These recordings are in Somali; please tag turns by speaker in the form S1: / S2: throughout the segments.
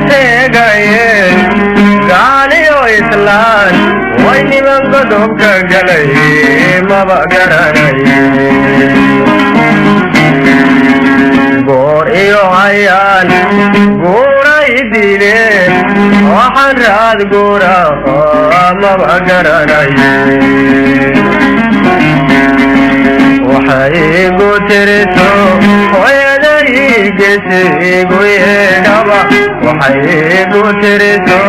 S1: tegaye gaaliyo islaan way nimanka dobka galay maba garanaye goor iyo hayaan guuray dileen waxaan raad guura maba garanaye waxay igu tirito hooyaday geesigu yeedhaba waxay igu tirito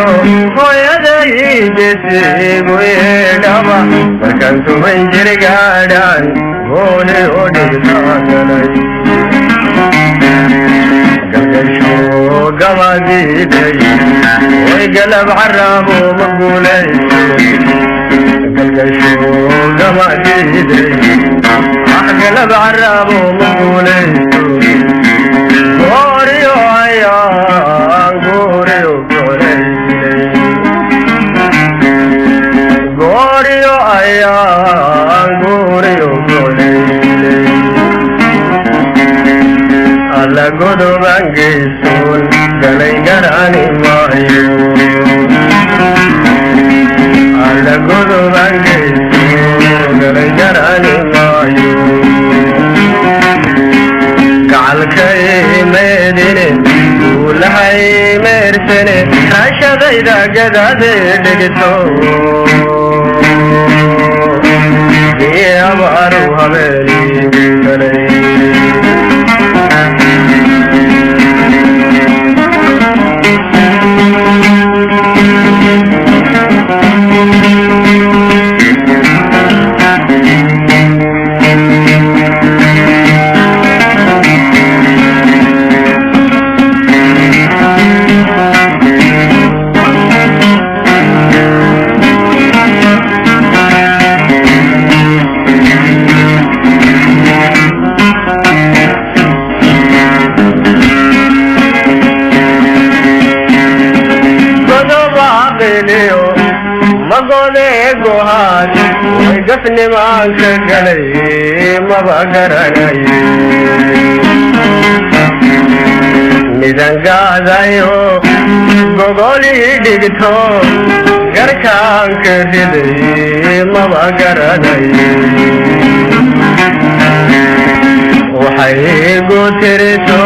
S1: hooyaday geesigu yeedhaba markaan tuban jir gaadhaan gooni u dhigtaagalay galgasho gabadiiday way galab carabo ma guulayso galgasho gabadiiday galab carabo ma guulayso gooriyo ayaan gooriyo goolaylay gooriyo ayaan gooriyo goolaylay alla godobaan geysoon galay garani maayo alla godobaan geysoon galay garani maayo gacalkay meedine guulahay meersane raashadayda gadaade dhigto iyo abaaru habeenigu galay magode gohaad way gafnimaanka galay maba garanaye midangaadayo gogolii dhigto garkaanka riday maba garanaye waxay igu tirito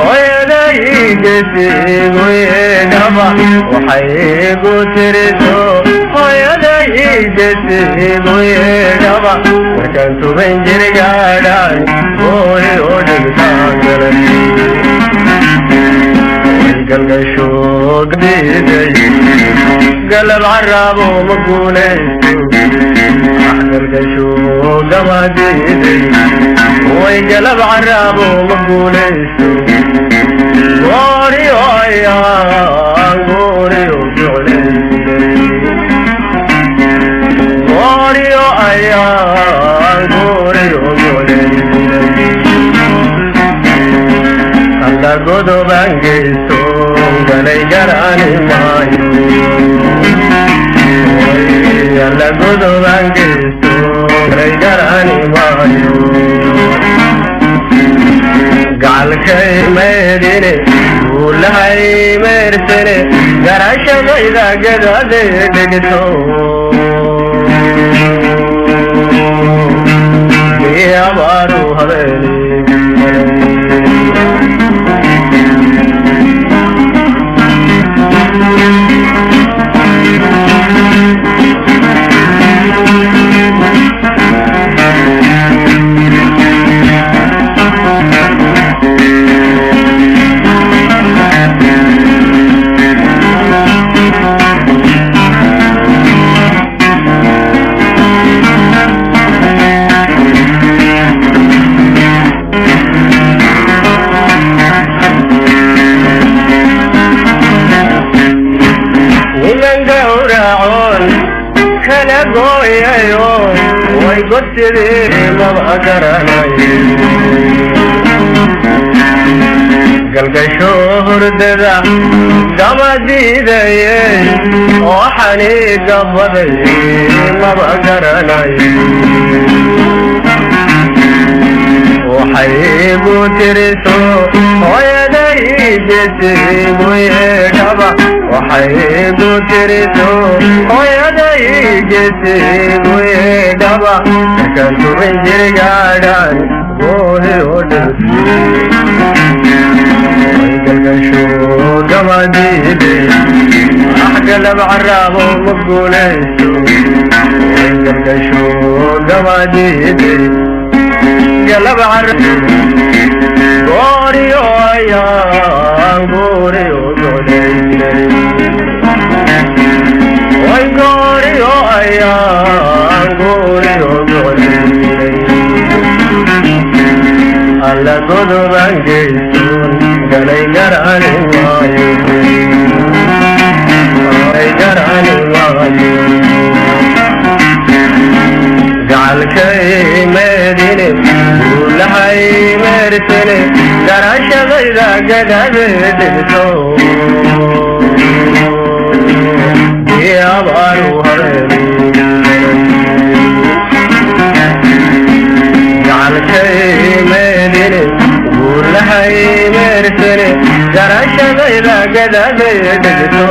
S1: hooyaday geesigu yeedhaba waxay igu tirito hooyaday geesigu yeedhaba markaan tuban jir gaadhaan gooni u dhigtaagalay galgasho gadiiday galab carabo ma guulayso galgasho gabadiiday way galab carabo ma guulayso gooriyo ayaan gooriyo goolaylay gooriyo ayaan gooriyo goolaylay alla godobaan geysoon galay garani maayo alla godobaan geysoon galay garani maayo gacalkay meedine guulahay meersane garashadayda gadaade dhigto iyo abaaru habeenigu way godtidii maba garanaye galgasho hurdada gama diidaye waxani gabaday maba garanaye waxay igu tiriso hooyada hooyadaygeesi guyeedhaba waxaygu tiriso hooyadaygeesi guyeedhaba markaan tuban jirgaadhaan goohe oo dhalfi galgasho gabadhiide axgalab caraabo ma guulayso galgasho gabadhiide galab caraabo gooriyo ayaan gooriyo godaylay way gooriyo ayaan gooriyo godaylay alla godoban geysoon galay garani maayo ay garani maayo jacalkay meedine guulahay meersane garashadayda gadabeedhigto diyaabaaru hareeri jacalkay meedine guulahay meersane garashadayda gadabeedhigto